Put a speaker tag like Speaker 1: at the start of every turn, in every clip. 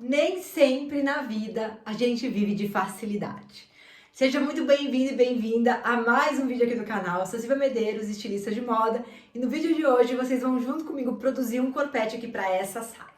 Speaker 1: Nem sempre na vida a gente vive de facilidade. Seja muito bem-vindo e bem-vinda a mais um vídeo aqui do canal. Eu sou Silvia Medeiros, estilista de moda, e no vídeo de hoje vocês vão junto comigo produzir um corpete aqui para essa saia.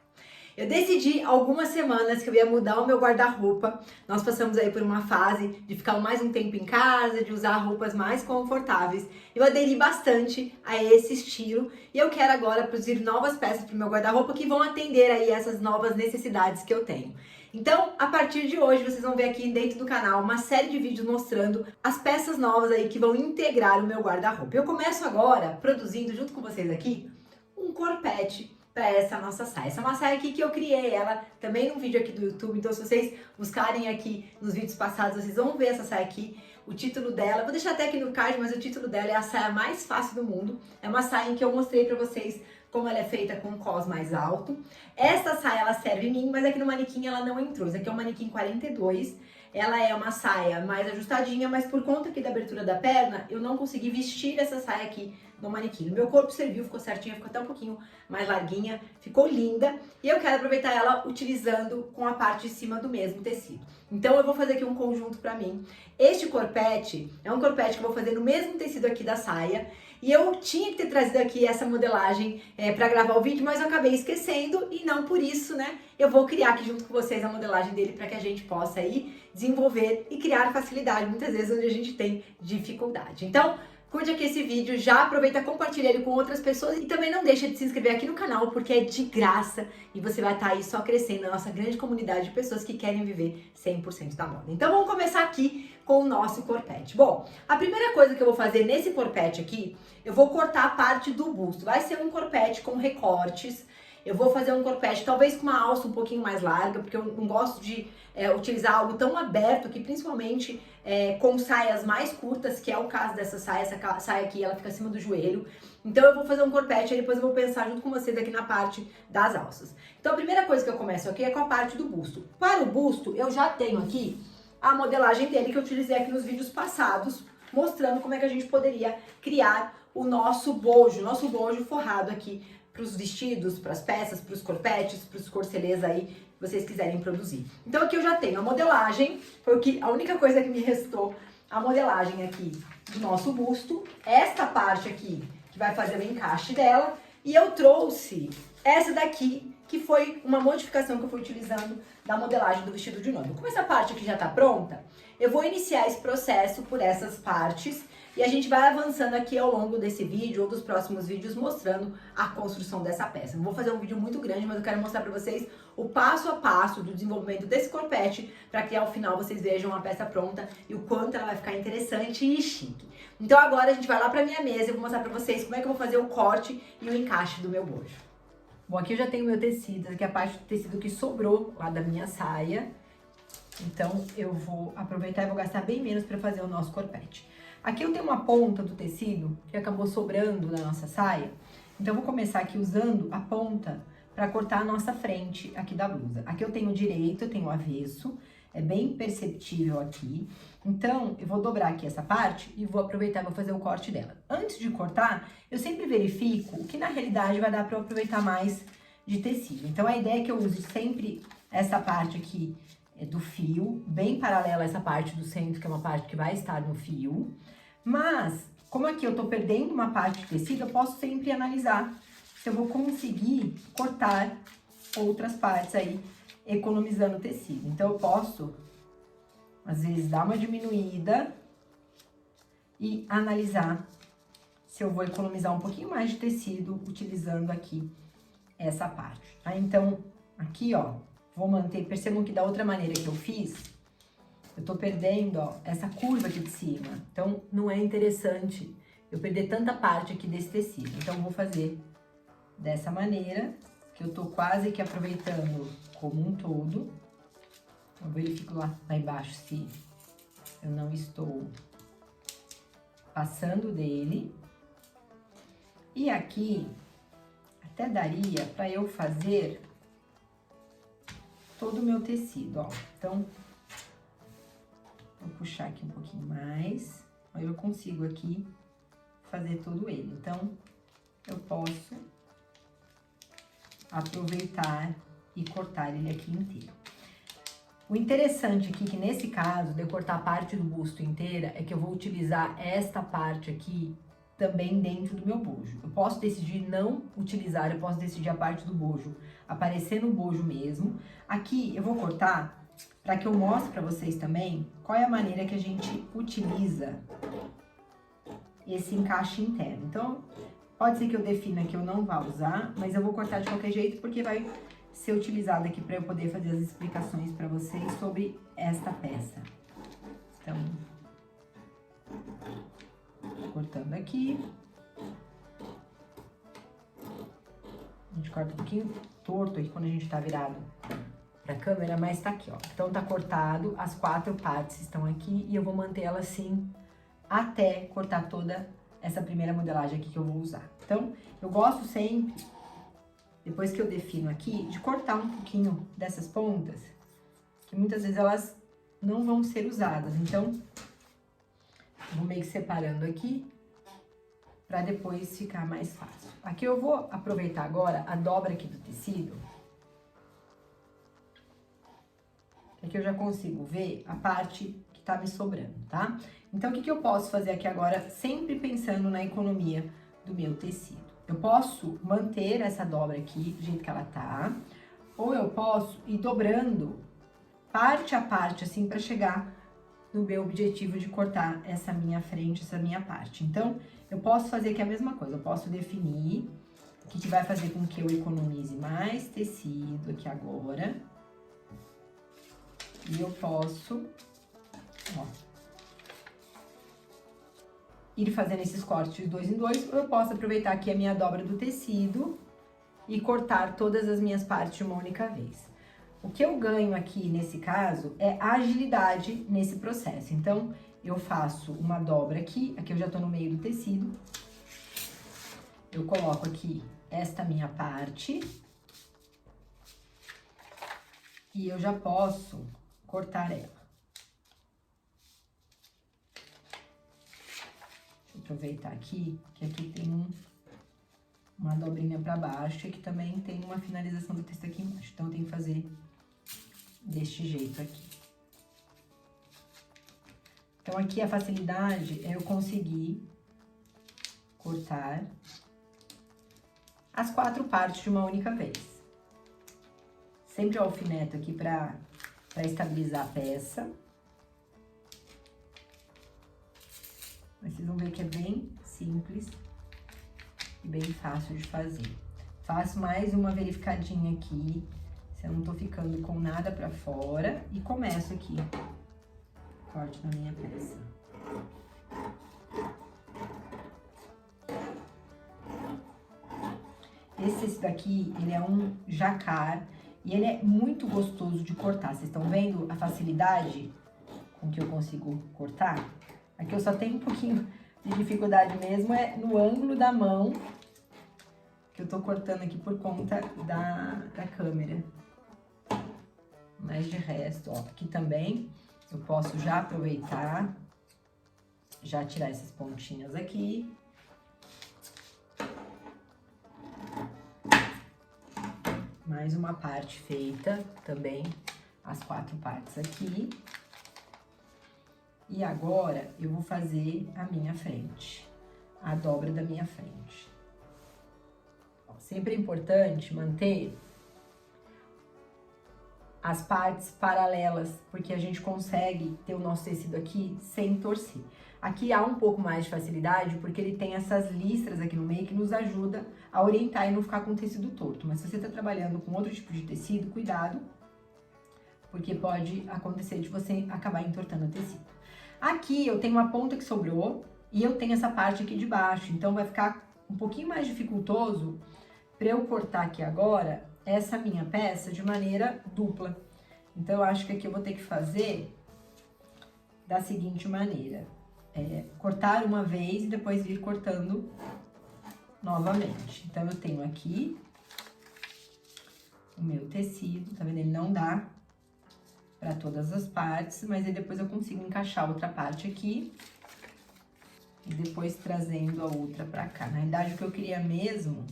Speaker 1: Eu decidi há algumas semanas que eu ia mudar o meu guarda-roupa. Nós passamos aí por uma fase de ficar mais um tempo em casa, de usar roupas mais confortáveis. Eu aderi bastante a esse estilo e eu quero agora produzir novas peças para o meu guarda-roupa que vão atender aí essas novas necessidades que eu tenho. Então, a partir de hoje, vocês vão ver aqui dentro do canal uma série de vídeos mostrando as peças novas aí que vão integrar o meu guarda-roupa. Eu começo agora produzindo junto com vocês aqui um corpete para essa nossa saia. Essa é uma saia aqui que eu criei ela também num vídeo aqui do YouTube, então se vocês buscarem aqui nos vídeos passados, vocês vão ver essa saia aqui, o título dela, vou deixar até aqui no card, mas o título dela é a saia mais fácil do mundo. É uma saia em que eu mostrei para vocês como ela é feita com um cós mais alto. Essa saia ela serve em mim, mas aqui no manequim ela não entrou. Isso aqui é um manequim 42. Ela é uma saia mais ajustadinha, mas por conta aqui da abertura da perna, eu não consegui vestir essa saia aqui no manequim. O meu corpo serviu, ficou certinha, ficou até um pouquinho mais larguinha, ficou linda. E eu quero aproveitar ela utilizando com a parte de cima do mesmo tecido. Então eu vou fazer aqui um conjunto pra mim. Este corpete é um corpete que eu vou fazer no mesmo tecido aqui da saia. E eu tinha que ter trazido aqui essa modelagem pra gravar o vídeo, mas eu acabei esquecendo e não por isso, né? Eu vou criar aqui junto com vocês a modelagem dele para que a gente possa aí desenvolver e criar facilidade, muitas vezes onde a gente tem dificuldade. Então, curte aqui esse vídeo, já aproveita, compartilha ele com outras pessoas e também não deixa de se inscrever aqui no canal porque é de graça e você vai estar aí só crescendo a nossa grande comunidade de pessoas que querem viver 100% da moda. Então vamos começar aqui com o nosso corpete. Bom, a primeira coisa que eu vou fazer nesse corpete aqui, eu vou cortar a parte do busto. Vai ser um corpete com recortes. Eu vou fazer um corpete talvez com uma alça um pouquinho mais larga, porque eu não gosto de utilizar algo tão aberto aqui, principalmente com saias mais curtas, que é o caso dessa saia. Essa saia aqui, ela fica acima do joelho. Então eu vou fazer um corpete e depois eu vou pensar junto com vocês aqui na parte das alças. Então a primeira coisa que eu começo aqui é com a parte do busto. Para o busto, eu já tenho aqui a modelagem dele que eu utilizei aqui nos vídeos passados, mostrando como é que a gente poderia criar o nosso bojo forrado aqui para os vestidos, para as peças, para os corpetes, para os corcelês aí que vocês quiserem produzir. Então aqui eu já tenho a modelagem, foi a única coisa que me restou, a modelagem aqui do nosso busto, esta parte aqui que vai fazer o encaixe dela, e eu trouxe essa daqui, que foi uma modificação que eu fui utilizando da modelagem do vestido de noiva. Como essa parte aqui já tá pronta, eu vou iniciar esse processo por essas partes e a gente vai avançando aqui ao longo desse vídeo ou dos próximos vídeos mostrando a construção dessa peça. Não vou fazer um vídeo muito grande, mas eu quero mostrar pra vocês o passo a passo do desenvolvimento desse corpete para que ao final vocês vejam a peça pronta e o quanto ela vai ficar interessante e chique. Então agora a gente vai lá pra minha mesa e eu vou mostrar pra vocês como é que eu vou fazer o corte e o encaixe do meu bojo. Bom, aqui eu já tenho meu tecido, aqui é a parte do tecido que sobrou lá da minha saia. Então, eu vou aproveitar e vou gastar bem menos para fazer o nosso corpete. Aqui eu tenho uma ponta do tecido que acabou sobrando da nossa saia. Então, eu vou começar aqui usando a ponta para cortar a nossa frente aqui da blusa. Aqui eu tenho o direito, eu tenho o avesso, é bem perceptível aqui. Então, eu vou dobrar aqui essa parte e vou aproveitar e vou fazer o corte dela. Antes de cortar, eu sempre verifico o que na realidade vai dar para eu aproveitar mais de tecido. Então, a ideia é que eu use sempre essa parte aqui do fio, bem paralela a essa parte do centro, que é uma parte que vai estar no fio. Mas, como aqui eu tô perdendo uma parte de tecido, eu posso sempre analisar se eu vou conseguir cortar outras partes aí, economizando tecido. Então, eu posso, às vezes, dar uma diminuída e analisar se eu vou economizar um pouquinho mais de tecido utilizando aqui essa parte, tá? Então, aqui, ó, vou manter, percebam que da outra maneira que eu fiz, eu tô perdendo, ó, essa curva aqui de cima. Então, não é interessante eu perder tanta parte aqui desse tecido. Então, eu vou fazer dessa maneira, que eu tô quase que aproveitando como um todo. Eu verifico lá embaixo se eu não estou passando dele. E aqui, até daria para eu fazer todo o meu tecido, ó. Então, vou puxar aqui um pouquinho mais. Aí eu consigo aqui fazer todo ele. Então, eu posso aproveitar e cortar ele aqui inteiro. O interessante aqui, que nesse caso, de eu cortar a parte do busto inteira, é que eu vou utilizar esta parte aqui também dentro do meu bojo. Eu posso decidir não utilizar, eu posso decidir a parte do bojo aparecer no bojo mesmo. Aqui eu vou cortar para que eu mostre para vocês também qual é a maneira que a gente utiliza esse encaixe interno. Então, pode ser que eu defina que eu não vá usar, mas eu vou cortar de qualquer jeito porque vai ser utilizado aqui para eu poder fazer as explicações para vocês sobre esta peça. Então, cortando aqui. A gente corta um pouquinho torto aqui quando a gente tá virado pra câmera, mas tá aqui, ó. Então tá cortado, as 4 partes estão aqui e eu vou manter ela assim até cortar toda essa primeira modelagem aqui que eu vou usar. Então, eu gosto sempre, depois que eu defino aqui, de cortar um pouquinho dessas pontas, que muitas vezes elas não vão ser usadas. Então, eu vou meio que separando aqui, pra depois ficar mais fácil. Aqui eu vou aproveitar agora a dobra aqui do tecido, que aqui eu já consigo ver a parte que tá me sobrando, tá? Então, o que eu posso fazer aqui agora, sempre pensando na economia do meu tecido? Eu posso manter essa dobra aqui do jeito que ela tá, ou eu posso ir dobrando parte a parte, assim, pra chegar no meu objetivo de cortar essa minha frente, essa minha parte. Então, eu posso fazer aqui a mesma coisa, eu posso definir o que vai fazer com que eu economize mais tecido aqui agora. E eu posso, ó, ir fazendo esses cortes de 2 em 2, ou eu posso aproveitar aqui a minha dobra do tecido e cortar todas as minhas partes de uma única vez. O que eu ganho aqui, nesse caso, é agilidade nesse processo. Então, eu faço uma dobra aqui eu já tô no meio do tecido. Eu coloco aqui esta minha parte. E eu já posso cortar ela. Deixa eu aproveitar aqui, que aqui tem uma dobrinha pra baixo e aqui também tem uma finalização do texto aqui embaixo. Então, eu tenho que fazer deste jeito aqui. Então, aqui a facilidade é eu conseguir cortar as 4 partes de uma única vez. Sempre o alfineto aqui pra estabilizar a peça. Mas vocês vão ver que é bem simples e bem fácil de fazer. Faço mais uma verificadinha aqui, se eu não tô ficando com nada pra fora, e começo aqui, corte na minha peça. Esse daqui, ele é um jacar e ele é muito gostoso de cortar. Vocês estão vendo a facilidade com que eu consigo cortar? Aqui eu só tenho um pouquinho de dificuldade mesmo, é no ângulo da mão, que eu tô cortando aqui por conta da câmera. Mas de resto, ó, aqui também eu posso já aproveitar, já tirar essas pontinhas aqui. Mais uma parte feita também, as 4 partes aqui. E agora, eu vou fazer a minha frente, a dobra da minha frente. Ó, sempre é importante manter as partes paralelas, porque a gente consegue ter o nosso tecido aqui sem torcer. Aqui há um pouco mais de facilidade, porque ele tem essas listras aqui no meio que nos ajuda a orientar e não ficar com o tecido torto. Mas se você tá trabalhando com outro tipo de tecido, cuidado, porque pode acontecer de você acabar entortando o tecido. Aqui eu tenho uma ponta que sobrou e eu tenho essa parte aqui de baixo, então vai ficar um pouquinho mais dificultoso para eu cortar aqui agora essa minha peça de maneira dupla. Então, eu acho que aqui eu vou ter que fazer da seguinte maneira. Cortar uma vez e depois ir cortando novamente. Então, eu tenho aqui o meu tecido, tá vendo? Ele não dá para todas as partes, mas aí depois eu consigo encaixar outra parte aqui e depois trazendo a outra pra cá. Na realidade, o que eu queria mesmo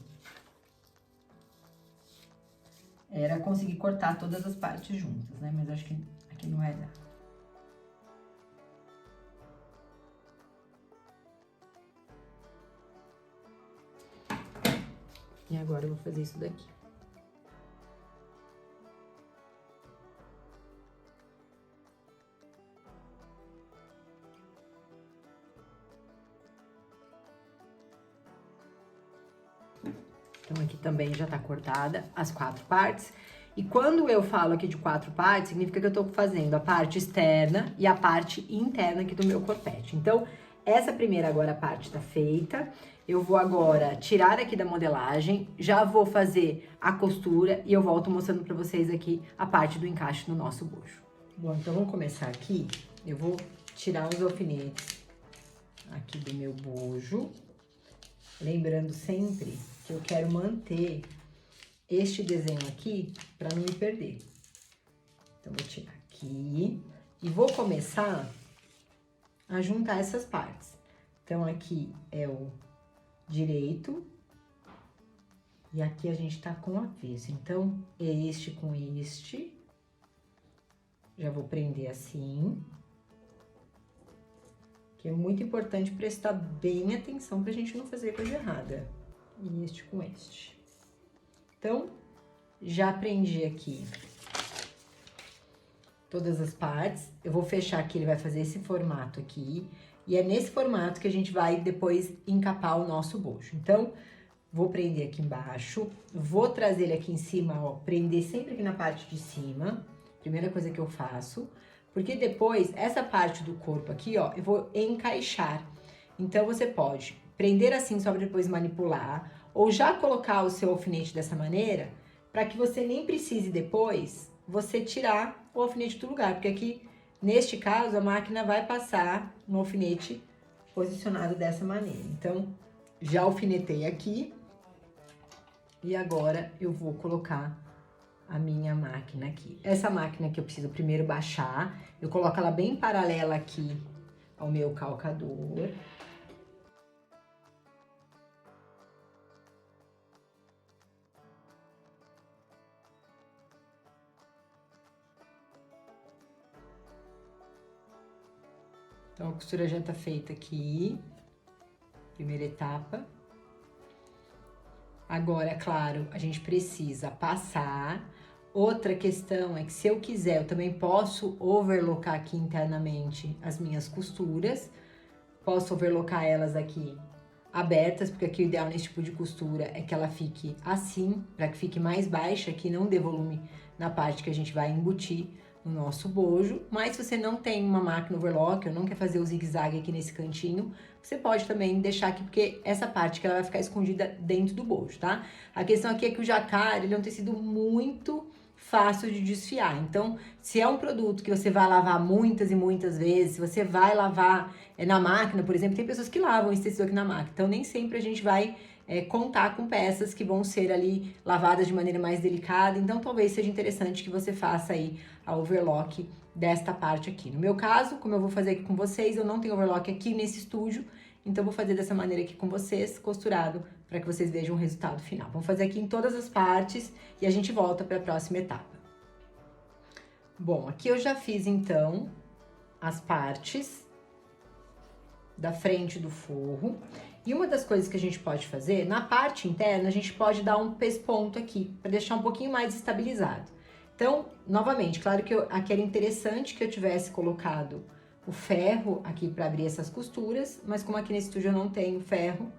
Speaker 1: era conseguir cortar todas as partes juntas, né? Mas acho que aqui não vai dar. E agora eu vou fazer isso daqui. Então, aqui também já tá cortada as 4 partes. E quando eu falo aqui de 4 partes, significa que eu tô fazendo a parte externa e a parte interna aqui do meu corpete. Então, essa primeira agora parte tá feita. Eu vou agora tirar aqui da modelagem, já vou fazer a costura e eu volto mostrando pra vocês aqui a parte do encaixe no nosso bojo. Bom, então vamos começar aqui. Eu vou tirar os alfinetes aqui do meu bojo. Lembrando sempre que eu quero manter este desenho aqui para não me perder. Então, vou tirar aqui e vou começar a juntar essas partes. Então, aqui é o direito e aqui a gente tá com o avesso. Então, este com este. Já vou prender assim. Que é muito importante prestar bem atenção pra gente não fazer coisa errada. E este com este. Então, já prendi aqui todas as partes. Eu vou fechar aqui, ele vai fazer esse formato aqui. E é nesse formato que a gente vai depois encapar o nosso bojo. Então, vou prender aqui embaixo. Vou trazer ele aqui em cima, ó. Prender sempre aqui na parte de cima. Primeira coisa que eu faço. Porque depois, essa parte do corpo aqui, ó, eu vou encaixar. Então, você pode prender assim só para depois manipular, ou já colocar o seu alfinete dessa maneira, para que você nem precise depois, você tirar o alfinete do lugar. Porque aqui, neste caso, a máquina vai passar no alfinete posicionado dessa maneira. Então, já alfinetei aqui, e agora eu vou colocar a minha máquina aqui. Essa máquina que eu preciso primeiro baixar, eu coloco ela bem paralela aqui ao meu calcador. Então, a costura já tá feita aqui, primeira etapa. Agora, é claro, a gente precisa passar. Outra questão é que se eu quiser, eu também posso overlocar aqui internamente as minhas costuras. Posso overlocar elas aqui abertas, porque aqui o ideal nesse tipo de costura é que ela fique assim, para que fique mais baixa, que não dê volume na parte que a gente vai embutir no nosso bojo. Mas se você não tem uma máquina overlock ou não quer fazer o zigue-zague aqui nesse cantinho, você pode também deixar aqui, porque essa parte que ela vai ficar escondida dentro do bojo, tá? A questão aqui é que o jacquard, ele é um tecido muito fácil de desfiar. Então, se é um produto que você vai lavar muitas e muitas vezes, se você vai lavar na máquina, por exemplo, tem pessoas que lavam esse tecido aqui na máquina. Então, nem sempre a gente vai contar com peças que vão ser ali lavadas de maneira mais delicada. Então, talvez seja interessante que você faça aí a overlock desta parte aqui. No meu caso, como eu vou fazer aqui com vocês, eu não tenho overlock aqui nesse estúdio, então eu vou fazer dessa maneira aqui com vocês, costurado, para que vocês vejam o resultado final. Vamos fazer aqui em todas as partes e a gente volta para a próxima etapa. Bom, aqui eu já fiz então as partes da frente do forro. E uma das coisas que a gente pode fazer, na parte interna, a gente pode dar um pesponto aqui, para deixar um pouquinho mais estabilizado. Então, novamente, claro que aqui era interessante que eu tivesse colocado o ferro aqui para abrir essas costuras, mas como aqui nesse estúdio eu não tenho ferro,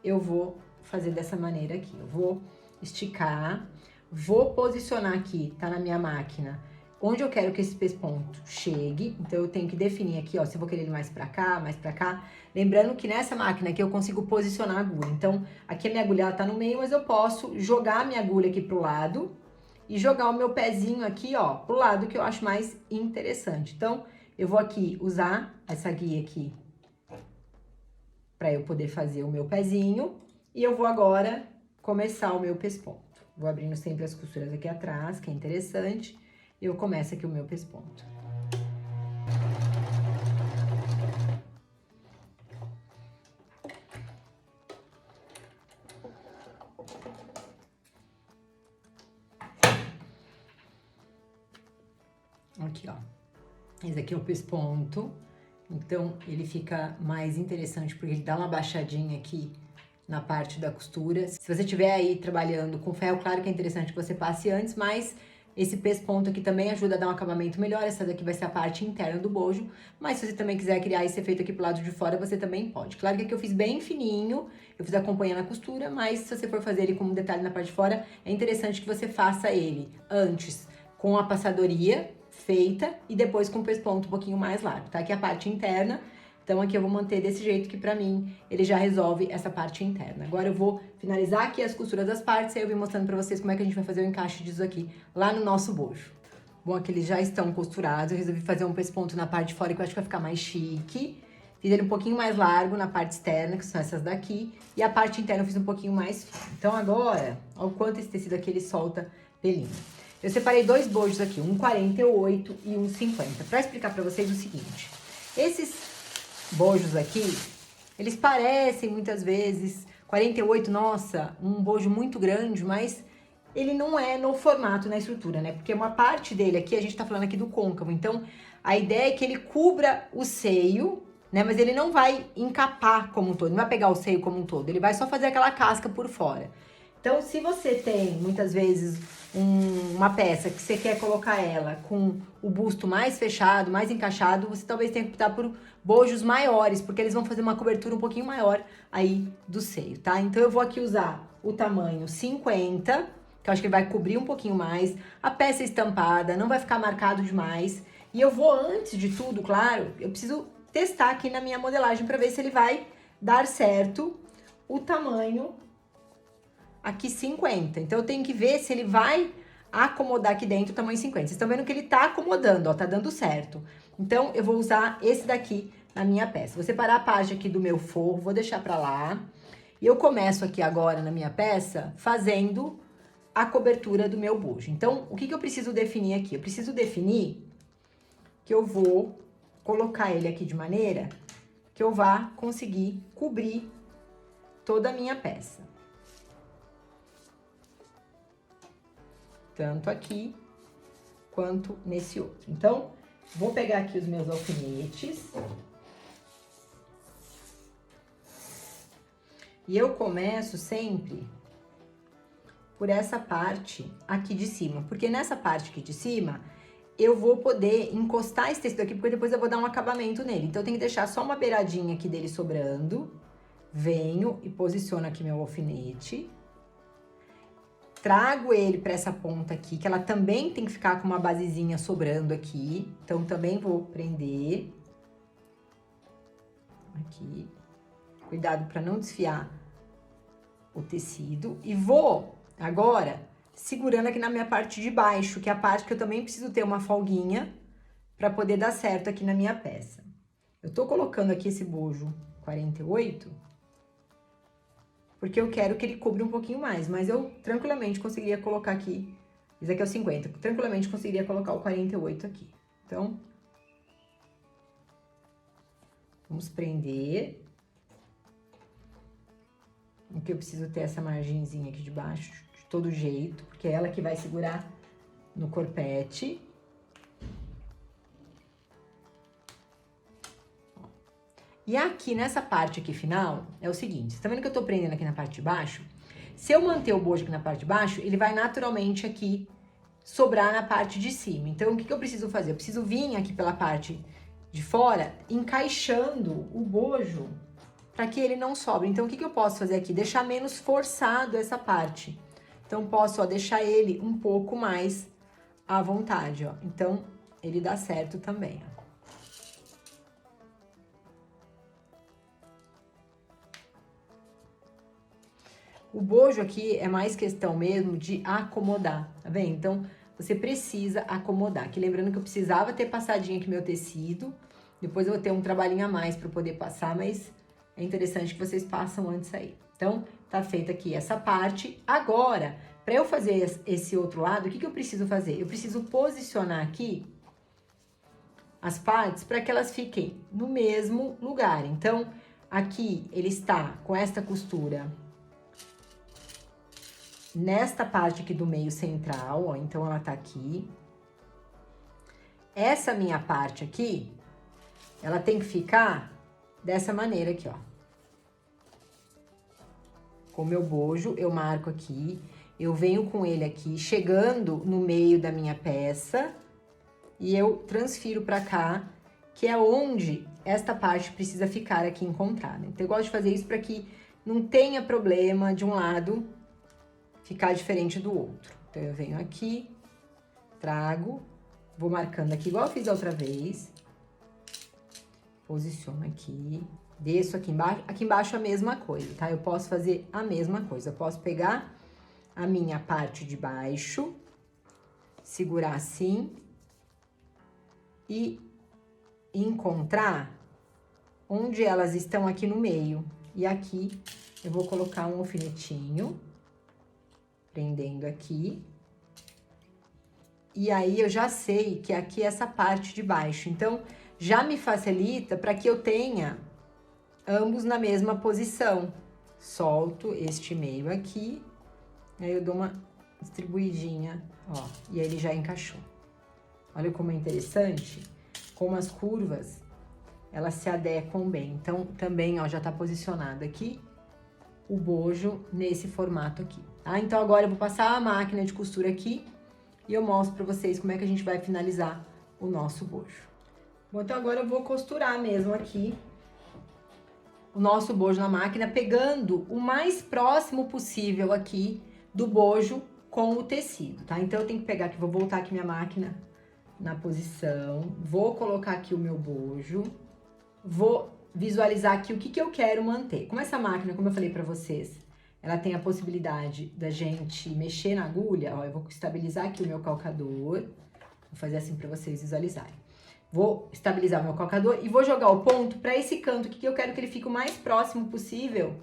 Speaker 1: eu vou fazer dessa maneira aqui. Eu vou esticar, vou posicionar aqui, tá na minha máquina, onde eu quero que esse pesponto chegue. Então, eu tenho que definir aqui, ó, se eu vou querer ele mais pra cá, mais pra cá. Lembrando que nessa máquina aqui eu consigo posicionar a agulha. Então, aqui a minha agulha ela tá no meio, mas eu posso jogar a minha agulha aqui pro lado e jogar o meu pezinho aqui, ó, pro lado que eu acho mais interessante. Então, eu vou aqui usar essa guia aqui para eu poder fazer o meu pezinho. E eu vou agora começar o meu pesponto. Vou abrindo sempre as costuras aqui atrás, que é interessante. E eu começo aqui o meu pesponto. Aqui, ó. Esse aqui é o pesponto. Então, ele fica mais interessante porque ele dá uma baixadinha aqui na parte da costura. Se você estiver aí trabalhando com ferro, claro que é interessante que você passe antes, mas esse pesponto aqui também ajuda a dar um acabamento melhor. Essa daqui vai ser a parte interna do bojo, mas se você também quiser criar esse efeito aqui pro lado de fora, você também pode. Claro que aqui eu fiz bem fininho, eu fiz acompanhando a costura, mas se você for fazer ele como detalhe na parte de fora, é interessante que você faça ele antes com a passadoria feita e depois com o pesponto um pouquinho mais largo, tá? Aqui é a parte interna, então aqui eu vou manter desse jeito que pra mim ele já resolve essa parte interna. Agora eu vou finalizar aqui as costuras das partes e aí eu vim mostrando pra vocês como é que a gente vai fazer o encaixe disso aqui lá no nosso bojo. Bom, aqui eles já estão costurados, eu resolvi fazer um pesponto na parte de fora que eu acho que vai ficar mais chique. Fiz ele um pouquinho mais largo na parte externa, que são essas daqui, e a parte interna eu fiz um pouquinho mais fino. Então agora, olha o quanto esse tecido aqui ele solta pelinho. Eu separei dois bojos aqui, um 48 e um 50, pra explicar pra vocês o seguinte. Esses bojos aqui, eles parecem muitas vezes 48, nossa, um bojo muito grande, mas ele não é no formato, na estrutura, né? Porque uma parte dele aqui, a gente tá falando aqui do côncavo, então a ideia é que ele cubra o seio, né? Mas ele não vai encapar como um todo, não vai pegar o seio como um todo, ele vai só fazer aquela casca por fora. Então, se você tem, muitas vezes, uma peça que você quer colocar ela com o busto mais fechado, mais encaixado, você talvez tenha que optar por bojos maiores, porque eles vão fazer uma cobertura um pouquinho maior aí do seio, tá? Então, eu vou aqui usar o tamanho 50, que eu acho que vai cobrir um pouquinho mais, a peça estampada, não vai ficar marcado demais. E eu vou, antes de tudo, claro, eu preciso testar aqui na minha modelagem para ver se ele vai dar certo o tamanho aqui 50. Então, eu tenho que ver se ele vai acomodar aqui dentro o tamanho 50. Vocês estão vendo que ele tá acomodando, ó, tá dando certo. Então, eu vou usar esse daqui na minha peça. Vou separar a parte aqui do meu forro, vou deixar pra lá. E eu começo aqui agora na minha peça fazendo a cobertura do meu bojo. Então, o que que eu preciso definir aqui? Eu preciso definir que eu vou colocar ele aqui de maneira que eu vá conseguir cobrir toda a minha peça. Tanto aqui, quanto nesse outro. Então, vou pegar aqui os meus alfinetes. E eu começo sempre por essa parte aqui de cima. Porque nessa parte aqui de cima, eu vou poder encostar esse tecido aqui, porque depois eu vou dar um acabamento nele. Então, eu tenho que deixar só uma beiradinha aqui dele sobrando. Venho e posiciono aqui meu alfinete. Trago ele para essa ponta aqui, que ela também tem que ficar com uma basezinha sobrando aqui. Então, também vou prender. Aqui. Cuidado para não desfiar o tecido. E vou, agora, segurando aqui na minha parte de baixo, que é a parte que eu também preciso ter uma folguinha para poder dar certo aqui na minha peça. Eu tô colocando aqui esse bojo 48... porque eu quero que ele cubra um pouquinho mais, mas eu tranquilamente conseguiria colocar aqui, esse aqui é o 50, tranquilamente conseguiria colocar o 48 aqui. Então, vamos prender. Aqui eu preciso ter essa margenzinha aqui de baixo, de todo jeito, porque é ela que vai segurar no corpete. E aqui, nessa parte aqui final, é o seguinte, você tá vendo que eu tô prendendo aqui na parte de baixo? Se eu manter o bojo aqui na parte de baixo, ele vai naturalmente aqui sobrar na parte de cima. Então, o que que eu preciso fazer? Eu preciso vir aqui pela parte de fora, encaixando o bojo para que ele não sobre. Então, o que que eu posso fazer aqui? Deixar menos forçado essa parte. Então, posso, ó, deixar ele um pouco mais à vontade, ó. Então, ele dá certo também, ó. O bojo aqui é mais questão mesmo de acomodar, tá vendo? Então, você precisa acomodar. Aqui lembrando que eu precisava ter passadinho aqui meu tecido, depois eu vou ter um trabalhinho a mais para poder passar, mas é interessante que vocês passam antes aí. Então, tá feita aqui essa parte. Agora, para eu fazer esse outro lado, o que que eu preciso fazer? Eu preciso posicionar aqui as partes para que elas fiquem no mesmo lugar. Então, aqui ele está com esta costura nesta parte aqui do meio central, ó, então ela tá aqui. essa minha parte aqui, ela tem que ficar dessa maneira aqui, ó. Com o meu bojo, eu marco aqui, eu venho com ele aqui, chegando no meio da minha peça, e eu transfiro pra cá, que é onde esta parte precisa ficar aqui encontrada. Então, eu gosto de fazer isso para que não tenha problema de um lado ficar diferente do outro. Então, eu venho aqui, trago, vou marcando aqui igual eu fiz a outra vez. Posiciono aqui, desço aqui embaixo a mesma coisa, tá? Eu posso fazer a mesma coisa, eu posso pegar a minha parte de baixo, segurar assim e encontrar onde elas estão aqui no meio. E aqui eu vou colocar um alfinetinho, prendendo aqui. E aí eu já sei que aqui é essa parte de baixo, então já me facilita para que eu tenha ambos na mesma posição. Solto este meio aqui, aí eu dou uma distribuidinha, ó, e aí ele já encaixou. Olha como é interessante, como as curvas, elas se adequam bem. Então, também, ó, já tá posicionado aqui o bojo nesse formato aqui, tá? Então, agora eu vou passar a máquina de costura aqui e eu mostro pra vocês como é que a gente vai finalizar o nosso bojo. Bom, então agora eu vou costurar mesmo aqui o nosso bojo na máquina, pegando o mais próximo possível aqui do bojo com o tecido, tá? Então, eu tenho que pegar aqui, vou voltar aqui minha máquina na posição, vou colocar aqui o meu bojo, vou visualizar aqui o que eu quero manter. Como essa máquina, como eu falei pra vocês, ela tem a possibilidade da gente mexer na agulha, ó, eu vou estabilizar aqui o meu calcador, vou fazer assim pra vocês visualizarem. Vou estabilizar o meu calcador e vou jogar o ponto pra esse canto aqui, que eu quero que ele fique o mais próximo possível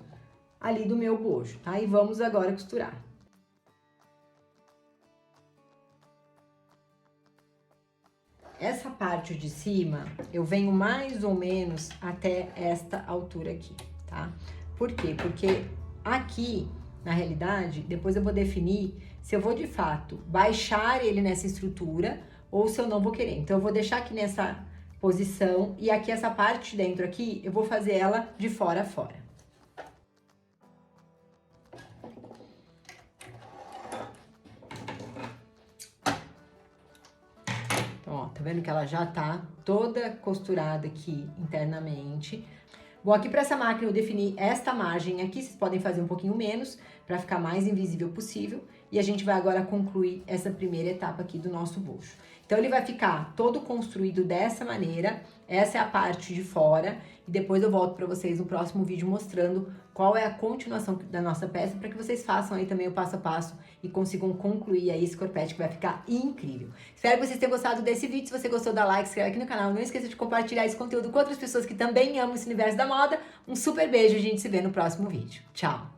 Speaker 1: ali do meu bojo, tá? E vamos agora costurar. Essa parte de cima, eu venho mais ou menos até esta altura aqui, tá? Por quê? Porque aqui, na realidade, depois eu vou definir se eu vou, de fato, baixar ele nessa estrutura ou se eu não vou querer. Então, eu vou deixar aqui nessa posição e aqui essa parte de dentro aqui, eu vou fazer ela de fora a fora. Então, ó, tá vendo que ela já tá toda costurada aqui internamente. Bom, aqui para essa máquina eu defini esta margem aqui, vocês podem fazer um pouquinho menos, para ficar mais invisível possível. E a gente vai agora concluir essa primeira etapa aqui do nosso bojo. Então, ele vai ficar todo construído dessa maneira, essa é a parte de fora. E depois eu volto para vocês no próximo vídeo mostrando qual é a continuação da nossa peça, para que vocês façam aí também o passo a passo e consigam concluir aí esse corpete que vai ficar incrível. Espero que vocês tenham gostado desse vídeo. Se você gostou, dá like, se inscreve aqui no canal. Não esqueça de compartilhar esse conteúdo com outras pessoas que também amam esse universo da moda. Um super beijo, a gente se vê no próximo vídeo. Tchau!